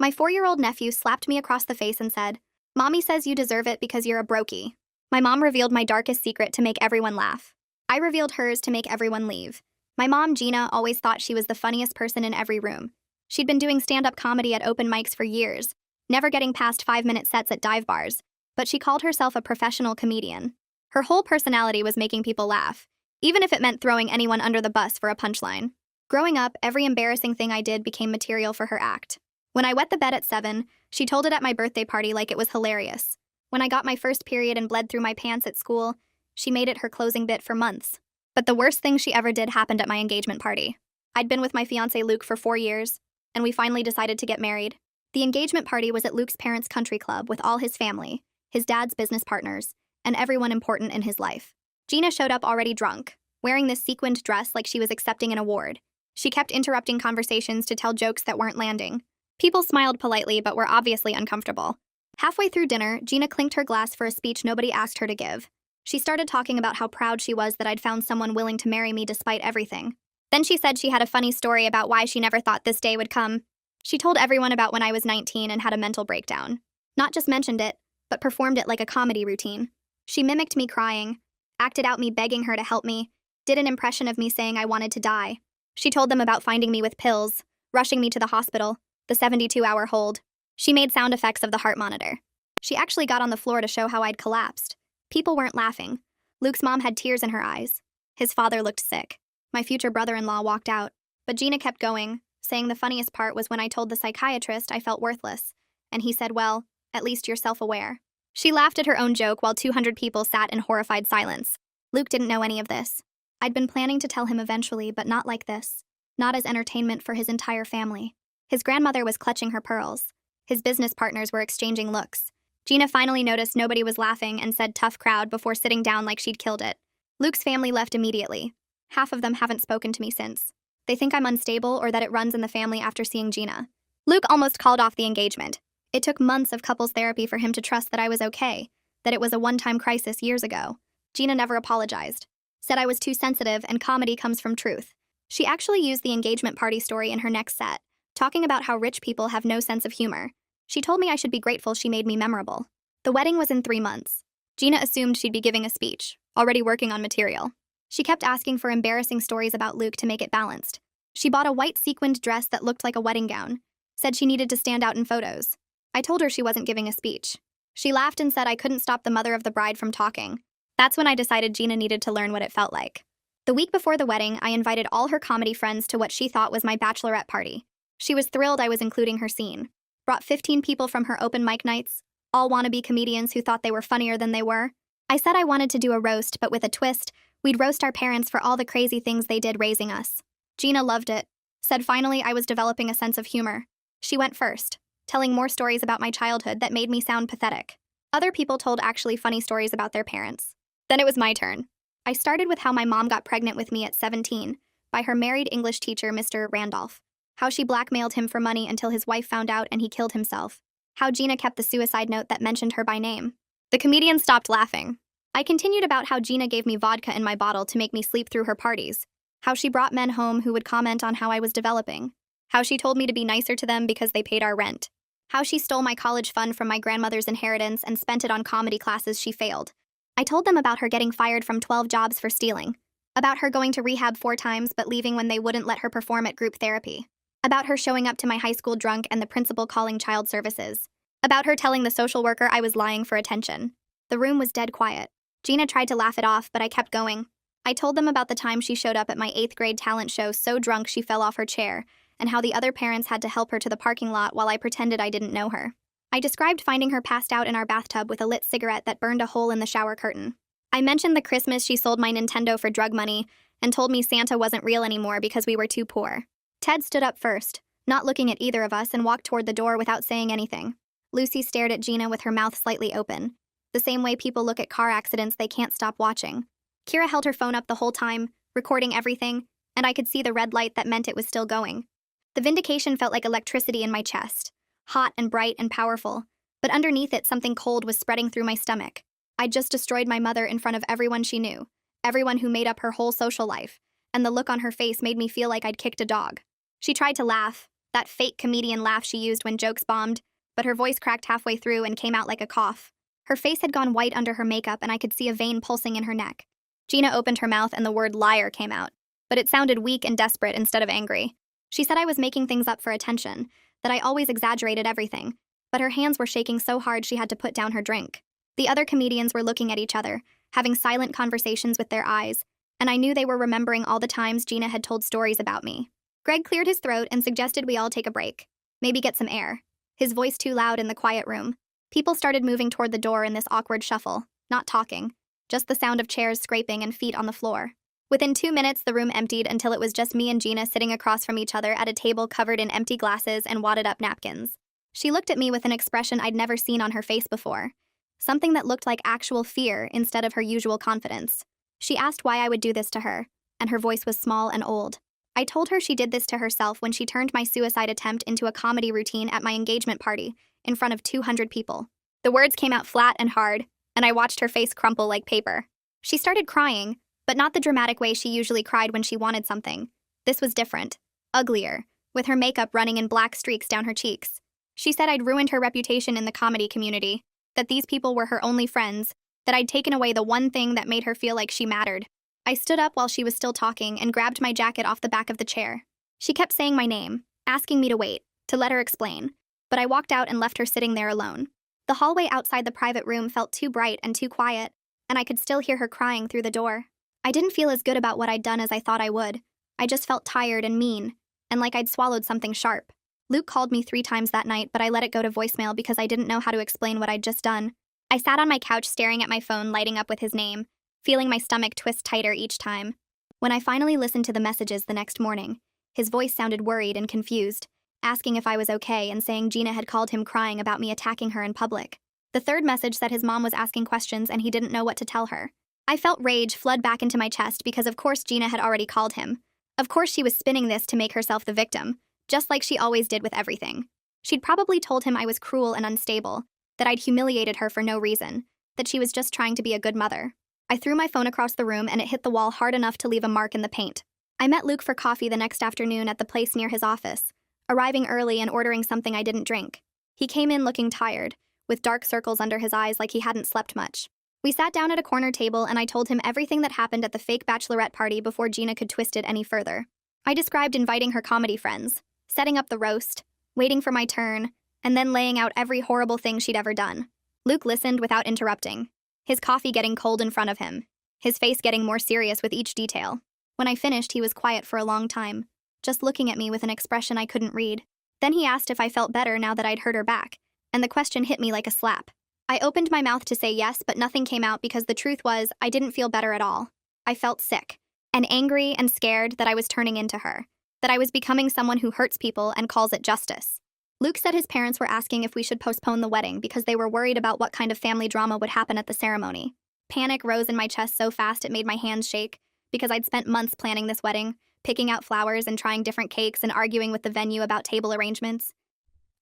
My 4-year-old nephew slapped me across the face and said, "Mommy says you deserve it because you're a brokey." My mom revealed my darkest secret to make everyone laugh. I revealed hers to make everyone leave. My mom, Gina, always thought she was the funniest person in every room. She'd been doing stand-up comedy at open mics for years, never getting past 5-minute sets at dive bars, but she called herself a professional comedian. Her whole personality was making people laugh, even if it meant throwing anyone under the bus for a punchline. Growing up, every embarrassing thing I did became material for her act. When I wet the bed at 7, she told it at my birthday party like it was hilarious. When I got my first period and bled through my pants at school, she made it her closing bit for months. But the worst thing she ever did happened at my engagement party. I'd been with my fiancé Luke for 4 years, and we finally decided to get married. The engagement party was at Luke's parents' country club with all his family, his dad's business partners, and everyone important in his life. Gina showed up already drunk, wearing this sequined dress like she was accepting an award. She kept interrupting conversations to tell jokes that weren't landing. People smiled politely but were obviously uncomfortable. Halfway through dinner, Gina clinked her glass for a speech nobody asked her to give. She started talking about how proud she was that I'd found someone willing to marry me despite everything. Then she said she had a funny story about why she never thought this day would come. She told everyone about when I was 19 and had a mental breakdown. Not just mentioned it, but performed it like a comedy routine. She mimicked me crying, acted out me begging her to help me, did an impression of me saying I wanted to die. She told them about finding me with pills, rushing me to the hospital, the 72-hour hold. She made sound effects of the heart monitor. She actually got on the floor to show how I'd collapsed. People weren't laughing. Luke's mom had tears in her eyes. His father looked sick. My future brother-in-law walked out. But Gina kept going, saying the funniest part was when I told the psychiatrist I felt worthless. And he said, "Well, at least you're self-aware." She laughed at her own joke while 200 people sat in horrified silence. Luke didn't know any of this. I'd been planning to tell him eventually, but not like this. Not as entertainment for his entire family. His grandmother was clutching her pearls. His business partners were exchanging looks. Gina finally noticed nobody was laughing and said tough crowd before sitting down like she'd killed it. Luke's family left immediately. Half of them haven't spoken to me since. They think I'm unstable or that it runs in the family after seeing Gina. Luke almost called off the engagement. It took months of couples therapy for him to trust that I was okay, that it was a one-time crisis years ago. Gina never apologized. Said I was too sensitive and comedy comes from truth. She actually used the engagement party story in her next set, talking about how rich people have no sense of humor. She told me I should be grateful she made me memorable. The wedding was in 3 months. Gina assumed she'd be giving a speech, already working on material. She kept asking for embarrassing stories about Luke to make it balanced. She bought a white sequined dress that looked like a wedding gown, said she needed to stand out in photos. I told her she wasn't giving a speech. She laughed and said I couldn't stop the mother of the bride from talking. That's when I decided Gina needed to learn what it felt like. The week before the wedding, I invited all her comedy friends to what she thought was my bachelorette party. She was thrilled I was including her scene. Brought 15 people from her open mic nights, all wannabe comedians who thought they were funnier than they were. I said I wanted to do a roast, but with a twist, we'd roast our parents for all the crazy things they did raising us. Gina loved it. Said finally I was developing a sense of humor. She went first, telling more stories about my childhood that made me sound pathetic. Other people told actually funny stories about their parents. Then it was my turn. I started with how my mom got pregnant with me at 17 by her married English teacher, Mr. Randolph. How she blackmailed him for money until his wife found out and he killed himself. How Gina kept the suicide note that mentioned her by name. The comedian stopped laughing. I continued about how Gina gave me vodka in my bottle to make me sleep through her parties. How she brought men home who would comment on how I was developing. How she told me to be nicer to them because they paid our rent. How she stole my college fund from my grandmother's inheritance and spent it on comedy classes she failed. I told them about her getting fired from 12 jobs for stealing. About her going to rehab 4 times but leaving when they wouldn't let her perform at group therapy. About her showing up to my high school drunk and the principal calling child services. About her telling the social worker I was lying for attention. The room was dead quiet. Gina tried to laugh it off, but I kept going. I told them about the time she showed up at my 8th grade talent show so drunk she fell off her chair, and how the other parents had to help her to the parking lot while I pretended I didn't know her. I described finding her passed out in our bathtub with a lit cigarette that burned a hole in the shower curtain. I mentioned the Christmas she sold my Nintendo for drug money and told me Santa wasn't real anymore because we were too poor. Ted stood up first, not looking at either of us, and walked toward the door without saying anything. Lucy stared at Gina with her mouth slightly open, the same way people look at car accidents they can't stop watching. Kira held her phone up the whole time, recording everything, and I could see the red light that meant it was still going. The vindication felt like electricity in my chest, hot and bright and powerful, but underneath it something cold was spreading through my stomach. I'd just destroyed my mother in front of everyone she knew, everyone who made up her whole social life, and the look on her face made me feel like I'd kicked a dog. She tried to laugh, that fake comedian laugh she used when jokes bombed, but her voice cracked halfway through and came out like a cough. Her face had gone white under her makeup, and I could see a vein pulsing in her neck. Gina opened her mouth and the word liar came out, but it sounded weak and desperate instead of angry. She said I was making things up for attention, that I always exaggerated everything, but her hands were shaking so hard she had to put down her drink. The other comedians were looking at each other, having silent conversations with their eyes, and I knew they were remembering all the times Gina had told stories about me. Greg cleared his throat and suggested we all take a break, maybe get some air. His voice too loud in the quiet room. People started moving toward the door in this awkward shuffle, not talking, just the sound of chairs scraping and feet on the floor. Within 2 minutes, the room emptied until it was just me and Gina sitting across from each other at a table covered in empty glasses and wadded-up napkins. She looked at me with an expression I'd never seen on her face before, something that looked like actual fear instead of her usual confidence. She asked why I would do this to her, and her voice was small and old. I told her she did this to herself when she turned my suicide attempt into a comedy routine at my engagement party, in front of 200 people. The words came out flat and hard, and I watched her face crumple like paper. She started crying, but not the dramatic way she usually cried when she wanted something. This was different, uglier, with her makeup running in black streaks down her cheeks. She said I'd ruined her reputation in the comedy community, that these people were her only friends, that I'd taken away the one thing that made her feel like she mattered. I stood up while she was still talking and grabbed my jacket off the back of the chair. She kept saying my name, asking me to wait, to let her explain, but I walked out and left her sitting there alone. The hallway outside the private room felt too bright and too quiet, and I could still hear her crying through the door. I didn't feel as good about what I'd done as I thought I would. I just felt tired and mean, and like I'd swallowed something sharp. Luke called me 3 times that night, but I let it go to voicemail because I didn't know how to explain what I'd just done. I sat on my couch staring at my phone lighting up with his name, feeling my stomach twist tighter each time. When I finally listened to the messages the next morning, his voice sounded worried and confused, asking if I was okay and saying Gina had called him crying about me attacking her in public. The third message said his mom was asking questions and he didn't know what to tell her. I felt rage flood back into my chest because of course Gina had already called him. Of course she was spinning this to make herself the victim, just like she always did with everything. She'd probably told him I was cruel and unstable, that I'd humiliated her for no reason, that she was just trying to be a good mother. I threw my phone across the room and it hit the wall hard enough to leave a mark in the paint. I met Luke for coffee the next afternoon at the place near his office, arriving early and ordering something I didn't drink. He came in looking tired, with dark circles under his eyes like he hadn't slept much. We sat down at a corner table and I told him everything that happened at the fake bachelorette party before Gina could twist it any further. I described inviting her comedy friends, setting up the roast, waiting for my turn, and then laying out every horrible thing she'd ever done. Luke listened without interrupting, his coffee getting cold in front of him, his face getting more serious with each detail. When I finished, he was quiet for a long time, just looking at me with an expression I couldn't read. Then he asked if I felt better now that I'd hurt her back, and the question hit me like a slap. I opened my mouth to say yes, but nothing came out because the truth was I didn't feel better at all. I felt sick, and angry and scared that I was turning into her, that I was becoming someone who hurts people and calls it justice. Luke said his parents were asking if we should postpone the wedding because they were worried about what kind of family drama would happen at the ceremony. Panic rose in my chest so fast it made my hands shake, because I'd spent months planning this wedding, picking out flowers and trying different cakes and arguing with the venue about table arrangements.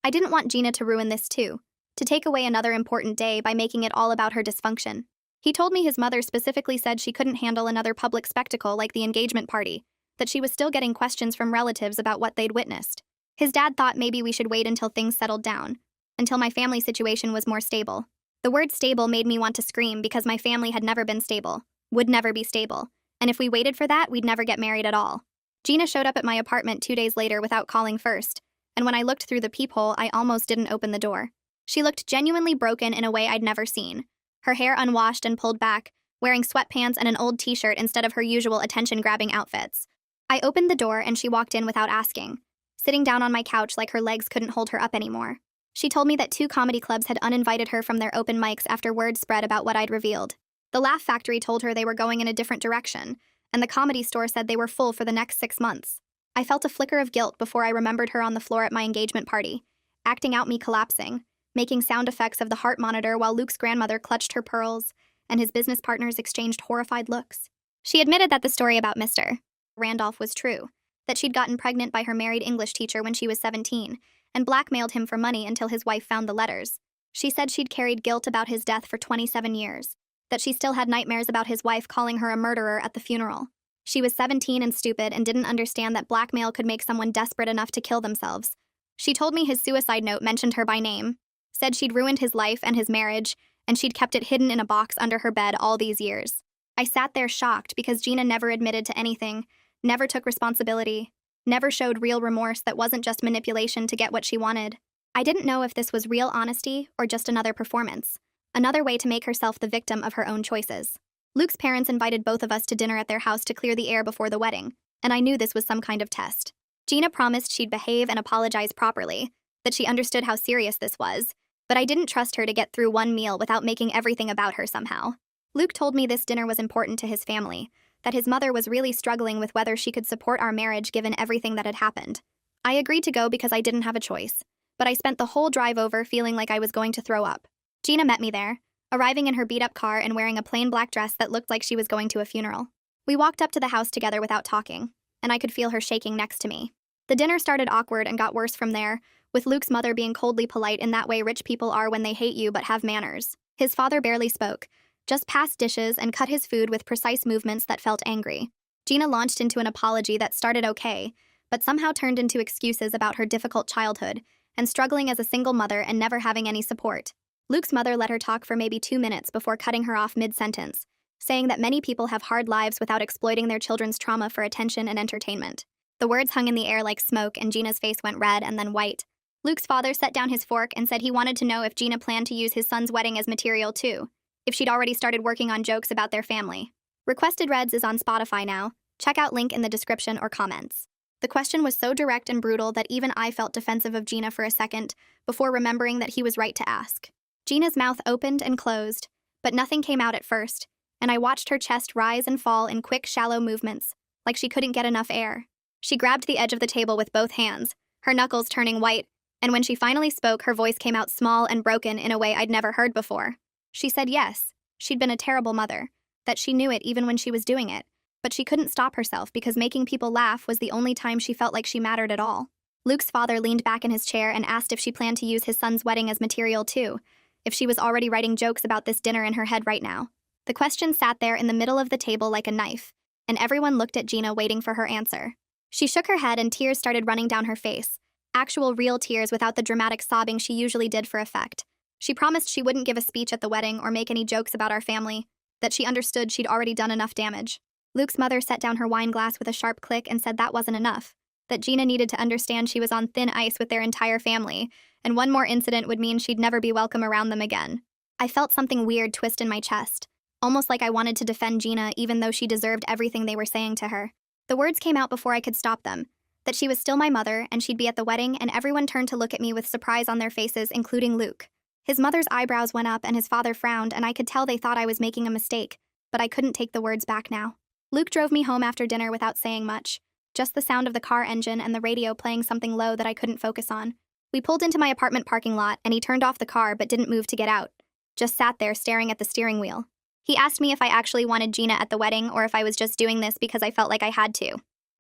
I didn't want Gina to ruin this too, to take away another important day by making it all about her dysfunction. He told me his mother specifically said she couldn't handle another public spectacle like the engagement party, that she was still getting questions from relatives about what they'd witnessed. His dad thought maybe we should wait until things settled down, until my family situation was more stable. The word stable made me want to scream because my family had never been stable, would never be stable, and if we waited for that, we'd never get married at all. Gina showed up at my apartment 2 days later without calling first, and when I looked through the peephole, I almost didn't open the door. She looked genuinely broken in a way I'd never seen, her hair unwashed and pulled back, wearing sweatpants and an old t-shirt instead of her usual attention-grabbing outfits. I opened the door and she walked in without asking, sitting down on my couch like her legs couldn't hold her up anymore. She told me that 2 comedy clubs had uninvited her from their open mics after word spread about what I'd revealed. The Laugh Factory told her they were going in a different direction, and the Comedy Store said they were full for the next 6 months. I felt a flicker of guilt before I remembered her on the floor at my engagement party, acting out me collapsing, making sound effects of the heart monitor while Luke's grandmother clutched her pearls, and his business partners exchanged horrified looks. She admitted that the story about Mr. Randolph was true, that she'd gotten pregnant by her married English teacher when she was 17, and blackmailed him for money until his wife found the letters. She said she'd carried guilt about his death for 27 years, that she still had nightmares about his wife calling her a murderer at the funeral. She was 17 and stupid and didn't understand that blackmail could make someone desperate enough to kill themselves, She told me his suicide note mentioned her by name, said she'd ruined his life and his marriage, and she'd kept it hidden in a box under her bed all these years. I sat there shocked because Gina never admitted to anything, never took responsibility, never showed real remorse that wasn't just manipulation to get what she wanted. I didn't know if this was real honesty or just another performance, another way to make herself the victim of her own choices. Luke's parents invited both of us to dinner at their house to clear the air before the wedding, and I knew this was some kind of test. Gina promised she'd behave and apologize properly, that she understood how serious this was, but I didn't trust her to get through one meal without making everything about her somehow. Luke told me this dinner was important to his family, that his mother was really struggling with whether she could support our marriage given everything that had happened. I agreed to go because I didn't have a choice, but I spent the whole drive over feeling like I was going to throw up. Gina met me there, arriving in her beat-up car and wearing a plain black dress that looked like she was going to a funeral. We walked up to the house together without talking, and I could feel her shaking next to me. The dinner started awkward and got worse from there, with Luke's mother being coldly polite in that way rich people are when they hate you but have manners. His father barely spoke, just passed dishes and cut his food with precise movements that felt angry. Gina launched into an apology that started okay, but somehow turned into excuses about her difficult childhood and struggling as a single mother and never having any support. Luke's mother let her talk for maybe 2 minutes before cutting her off mid-sentence, saying that many people have hard lives without exploiting their children's trauma for attention and entertainment. The words hung in the air like smoke, and Gina's face went red and then white. Luke's father set down his fork and said he wanted to know if Gina planned to use his son's wedding as material too, if she'd already started working on jokes about their family. Requested Reds is on Spotify now. Check out link in the description or comments. The question was so direct and brutal that even I felt defensive of Gina for a second before remembering that he was right to ask. Gina's mouth opened and closed, but nothing came out at first, and I watched her chest rise and fall in quick, shallow movements, like she couldn't get enough air. She grabbed the edge of the table with both hands, her knuckles turning white, and when she finally spoke, her voice came out small and broken in a way I'd never heard before. She said yes, she'd been a terrible mother, that she knew it even when she was doing it, but she couldn't stop herself because making people laugh was the only time she felt like she mattered at all. Luke's father leaned back in his chair and asked if she planned to use his son's wedding as material too, if she was already writing jokes about this dinner in her head right now. The question sat there in the middle of the table like a knife, and everyone looked at Gina waiting for her answer. She shook her head and tears started running down her face, actual real tears without the dramatic sobbing she usually did for effect. She promised she wouldn't give a speech at the wedding or make any jokes about our family, that she understood she'd already done enough damage. Luke's mother set down her wine glass with a sharp click and said that wasn't enough, that Gina needed to understand she was on thin ice with their entire family, and one more incident would mean she'd never be welcome around them again. I felt something weird twist in my chest, almost like I wanted to defend Gina even though she deserved everything they were saying to her. The words came out before I could stop them, that she was still my mother and she'd be at the wedding, and everyone turned to look at me with surprise on their faces, including Luke. His mother's eyebrows went up and his father frowned, and I could tell they thought I was making a mistake, but I couldn't take the words back now. Luke drove me home after dinner without saying much, just the sound of the car engine and the radio playing something low that I couldn't focus on. We pulled into my apartment parking lot and he turned off the car but didn't move to get out, just sat there staring at the steering wheel. He asked me if I actually wanted Gina at the wedding or if I was just doing this because I felt like I had to.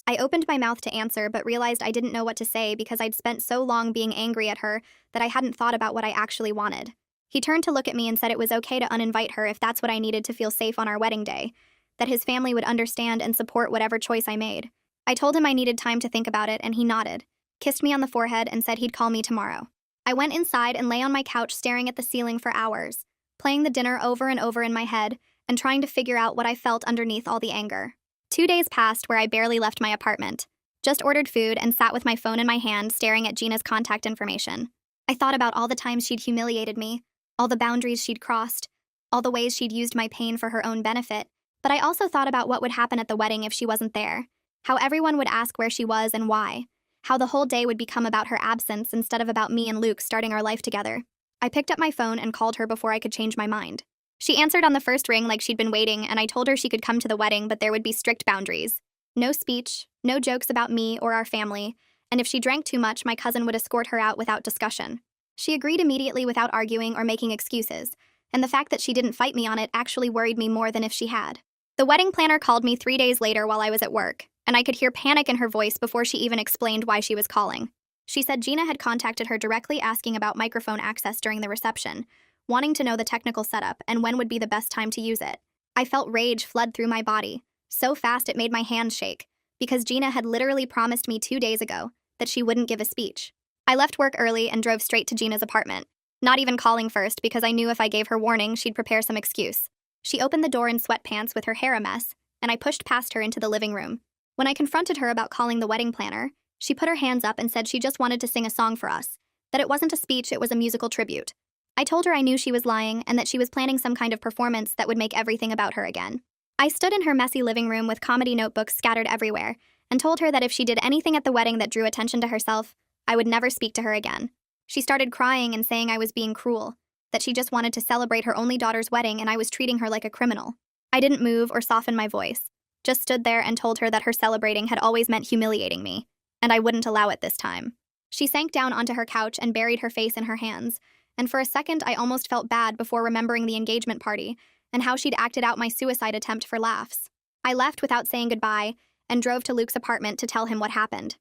I opened my mouth to answer but realized I didn't know what to say because I'd spent so long being angry at her that I hadn't thought about what I actually wanted. He turned to look at me and said it was okay to uninvite her if that's what I needed to feel safe on our wedding day, that his family would understand and support whatever choice I made. I told him I needed time to think about it, and he nodded, kissed me on the forehead, and said he'd call me tomorrow. I went inside and lay on my couch staring at the ceiling for hours, playing the dinner over and over in my head and trying to figure out what I felt underneath all the anger. 2 days passed where I barely left my apartment, just ordered food and sat with my phone in my hand staring at Gina's contact information. I thought about all the times she'd humiliated me, all the boundaries she'd crossed, all the ways she'd used my pain for her own benefit, but I also thought about what would happen at the wedding if she wasn't there, how everyone would ask where she was and why, how the whole day would become about her absence instead of about me and Luke starting our life together. I picked up my phone and called her before I could change my mind. She answered on the first ring like she'd been waiting, and I told her she could come to the wedding, but there would be strict boundaries. No speech, no jokes about me or our family, and if she drank too much, my cousin would escort her out without discussion. She agreed immediately without arguing or making excuses, and the fact that she didn't fight me on it actually worried me more than if she had. The wedding planner called me 3 days later while I was at work, and I could hear panic in her voice before she even explained why she was calling. She said Gina had contacted her directly asking about microphone access during the reception, wanting to know the technical setup and when would be the best time to use it. I felt rage flood through my body, so fast it made my hands shake, because Gina had literally promised me 2 days ago that she wouldn't give a speech. I left work early and drove straight to Gina's apartment, not even calling first because I knew if I gave her warning, she'd prepare some excuse. She opened the door in sweatpants with her hair a mess, and I pushed past her into the living room. When I confronted her about calling the wedding planner, she put her hands up and said she just wanted to sing a song for us, that it wasn't a speech, it was a musical tribute. I told her I knew she was lying and that she was planning some kind of performance that would make everything about her again. I stood in her messy living room with comedy notebooks scattered everywhere and told her that if she did anything at the wedding that drew attention to herself, I would never speak to her again. She started crying and saying I was being cruel, that she just wanted to celebrate her only daughter's wedding and I was treating her like a criminal. I didn't move or soften my voice, just stood there and told her that her celebrating had always meant humiliating me, and I wouldn't allow it this time. She sank down onto her couch and buried her face in her hands, and for a second I almost felt bad before remembering the engagement party and how she'd acted out my suicide attempt for laughs. I left without saying goodbye and drove to Luke's apartment to tell him what happened.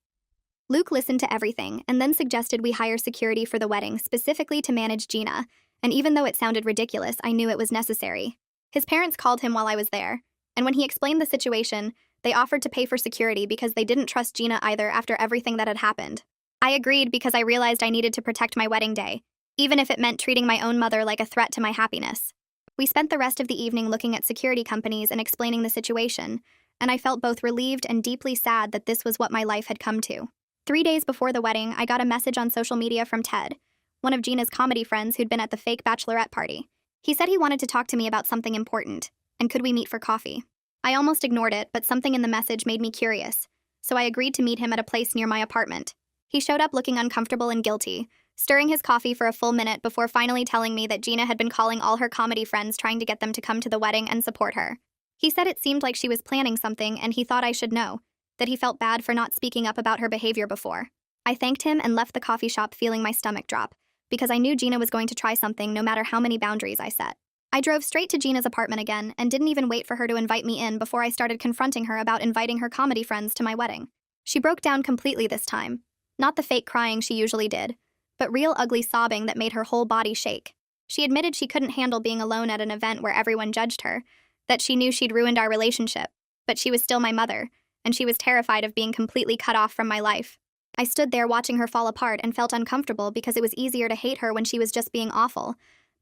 Luke listened to everything and then suggested we hire security for the wedding specifically to manage Gina, and even though it sounded ridiculous, I knew it was necessary. His parents called him while I was there, and when he explained the situation, they offered to pay for security because they didn't trust Gina either after everything that had happened. I agreed because I realized I needed to protect my wedding day, even if it meant treating my own mother like a threat to my happiness. We spent the rest of the evening looking at security companies and explaining the situation, and I felt both relieved and deeply sad that this was what my life had come to. 3 days before the wedding, I got a message on social media from Ted, one of Gina's comedy friends who'd been at the fake bachelorette party. He said he wanted to talk to me about something important, and could we meet for coffee? I almost ignored it, but something in the message made me curious, so I agreed to meet him at a place near my apartment. He showed up looking uncomfortable and guilty, stirring his coffee for a full minute before finally telling me that Gina had been calling all her comedy friends trying to get them to come to the wedding and support her. He said it seemed like she was planning something and he thought I should know, that he felt bad for not speaking up about her behavior before. I thanked him and left the coffee shop feeling my stomach drop, because I knew Gina was going to try something no matter how many boundaries I set. I drove straight to Gina's apartment again and didn't even wait for her to invite me in before I started confronting her about inviting her comedy friends to my wedding. She broke down completely this time. Not the fake crying she usually did, but real ugly sobbing that made her whole body shake. She admitted she couldn't handle being alone at an event where everyone judged her, that she knew she'd ruined our relationship, but she was still my mother, and she was terrified of being completely cut off from my life. I stood there watching her fall apart and felt uncomfortable because it was easier to hate her when she was just being awful,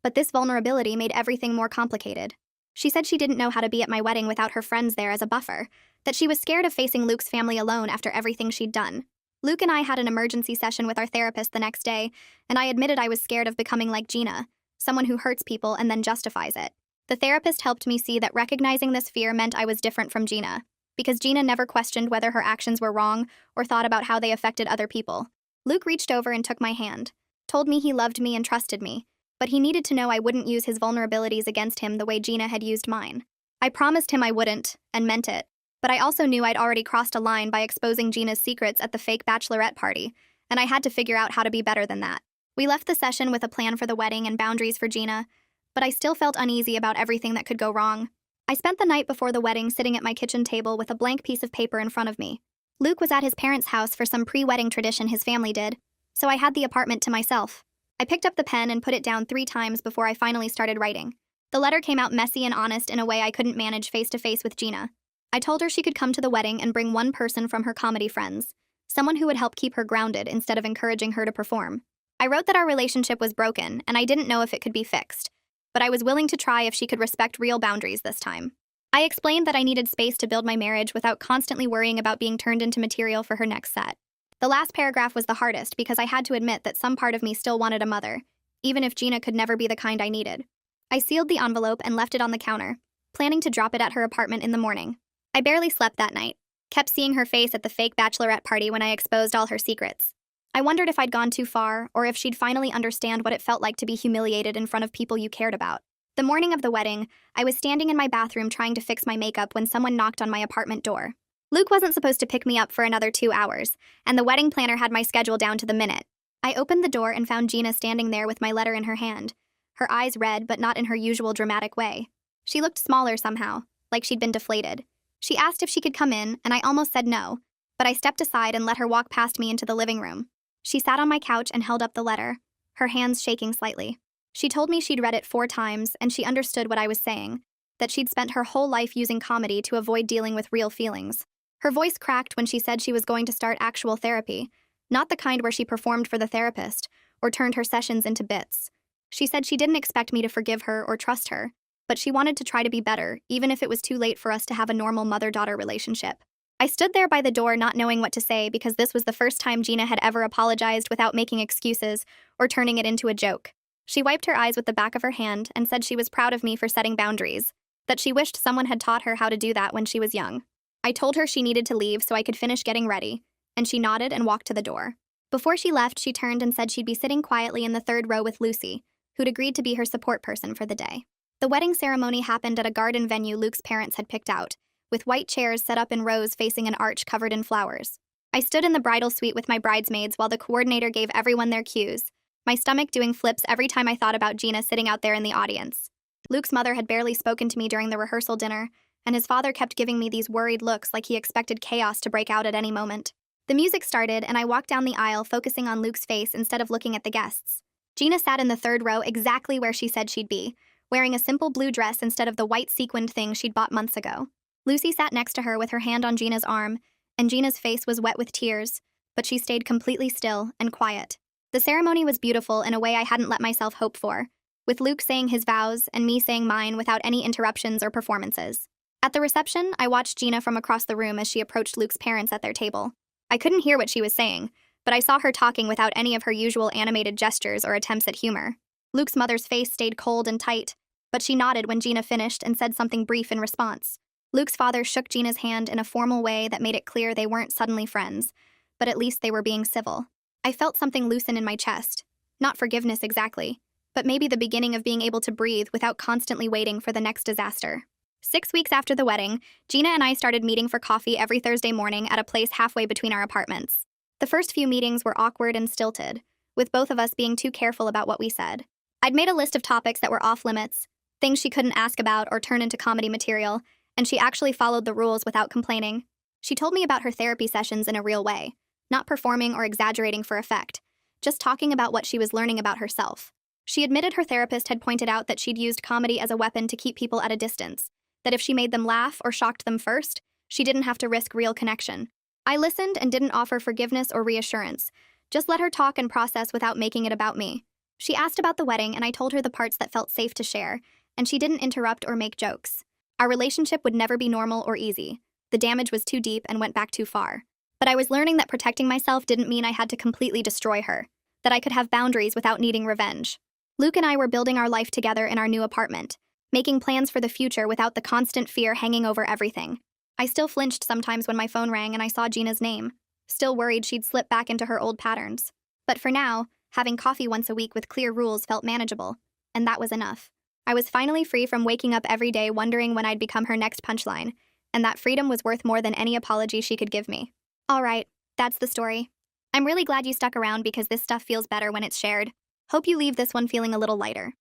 but this vulnerability made everything more complicated. She said she didn't know how to be at my wedding without her friends there as a buffer, that she was scared of facing Luke's family alone after everything she'd done. Luke and I had an emergency session with our therapist the next day, and I admitted I was scared of becoming like Gina, someone who hurts people and then justifies it. The therapist helped me see that recognizing this fear meant I was different from Gina, because Gina never questioned whether her actions were wrong or thought about how they affected other people. Luke reached over and took my hand, told me he loved me and trusted me, but he needed to know I wouldn't use his vulnerabilities against him the way Gina had used mine. I promised him I wouldn't, and meant it, but I also knew I'd already crossed a line by exposing Gina's secrets at the fake bachelorette party, and I had to figure out how to be better than that. We left the session with a plan for the wedding and boundaries for Gina, but I still felt uneasy about everything that could go wrong. I spent the night before the wedding sitting at my kitchen table with a blank piece of paper in front of me. Luke was at his parents' house for some pre-wedding tradition his family did, so I had the apartment to myself. I picked up the pen and put it down 3 times before I finally started writing. The letter came out messy and honest in a way I couldn't manage face-to-face with Gina. I told her she could come to the wedding and bring one person from her comedy friends, someone who would help keep her grounded instead of encouraging her to perform. I wrote that our relationship was broken and I didn't know if it could be fixed, but I was willing to try if she could respect real boundaries this time. I explained that I needed space to build my marriage without constantly worrying about being turned into material for her next set. The last paragraph was the hardest because I had to admit that some part of me still wanted a mother, even if Gina could never be the kind I needed. I sealed the envelope and left it on the counter, planning to drop it at her apartment in the morning. I barely slept that night, kept seeing her face at the fake bachelorette party when I exposed all her secrets. I wondered if I'd gone too far, or if she'd finally understand what it felt like to be humiliated in front of people you cared about. The morning of the wedding, I was standing in my bathroom trying to fix my makeup when someone knocked on my apartment door. Luke wasn't supposed to pick me up for another 2 hours, and the wedding planner had my schedule down to the minute. I opened the door and found Gina standing there with my letter in her hand, her eyes red but not in her usual dramatic way. She looked smaller somehow, like she'd been deflated. She asked if she could come in, and I almost said no, but I stepped aside and let her walk past me into the living room. She sat on my couch and held up the letter, her hands shaking slightly. She told me she'd read it 4 times and she understood what I was saying, that she'd spent her whole life using comedy to avoid dealing with real feelings. Her voice cracked when she said she was going to start actual therapy, Not the kind where she performed for the therapist or turned her sessions into bits. She said she didn't expect me to forgive her or trust her, but she wanted to try to be better, even if it was too late for us to have a normal mother-daughter relationship. I stood there by the door not knowing what to say because this was the first time Gina had ever apologized without making excuses or turning it into a joke. She wiped her eyes with the back of her hand and said she was proud of me for setting boundaries, that she wished someone had taught her how to do that when she was young. I told her she needed to leave so I could finish getting ready, and she nodded and walked to the door. Before she left, she turned and said she'd be sitting quietly in the third row with Lucy, who'd agreed to be her support person for the day. The wedding ceremony happened at a garden venue Luke's parents had picked out, with white chairs set up in rows facing an arch covered in flowers. I stood in the bridal suite with my bridesmaids while the coordinator gave everyone their cues, my stomach doing flips every time I thought about Gina sitting out there in the audience. Luke's mother had barely spoken to me during the rehearsal dinner, and his father kept giving me these worried looks like he expected chaos to break out at any moment. The music started, and I walked down the aisle focusing on Luke's face instead of looking at the guests. Gina sat in the third row exactly where she said she'd be, wearing a simple blue dress instead of the white sequined thing she'd bought months ago. Lucy sat next to her with her hand on Gina's arm, and Gina's face was wet with tears, but she stayed completely still and quiet. The ceremony was beautiful in a way I hadn't let myself hope for, with Luke saying his vows and me saying mine without any interruptions or performances. At the reception, I watched Gina from across the room as she approached Luke's parents at their table. I couldn't hear what she was saying, but I saw her talking without any of her usual animated gestures or attempts at humor. Luke's mother's face stayed cold and tight, but she nodded when Gina finished and said something brief in response. Luke's father shook Gina's hand in a formal way that made it clear they weren't suddenly friends, but at least they were being civil. I felt something loosen in my chest. Not forgiveness exactly, but maybe the beginning of being able to breathe without constantly waiting for the next disaster. 6 weeks after the wedding, Gina and I started meeting for coffee every Thursday morning at a place halfway between our apartments. The first few meetings were awkward and stilted, with both of us being too careful about what we said. I'd made a list of topics that were off limits, things she couldn't ask about or turn into comedy material, and she actually followed the rules without complaining. She told me about her therapy sessions in a real way, not performing or exaggerating for effect, just talking about what she was learning about herself. She admitted her therapist had pointed out that she'd used comedy as a weapon to keep people at a distance, that if she made them laugh or shocked them first, she didn't have to risk real connection. I listened and didn't offer forgiveness or reassurance, just let her talk and process without making it about me. She asked about the wedding, and I told her the parts that felt safe to share, and she didn't interrupt or make jokes. Our relationship would never be normal or easy. The damage was too deep and went back too far. But I was learning that protecting myself didn't mean I had to completely destroy her, that I could have boundaries without needing revenge. Luke and I were building our life together in our new apartment, making plans for the future without the constant fear hanging over everything. I still flinched sometimes when my phone rang and I saw Gina's name, still worried she'd slip back into her old patterns. But for now, having coffee once a week with clear rules felt manageable, and that was enough. I was finally free from waking up every day wondering when I'd become her next punchline, and that freedom was worth more than any apology she could give me. All right, that's the story. I'm really glad you stuck around because this stuff feels better when it's shared. Hope you leave this one feeling a little lighter.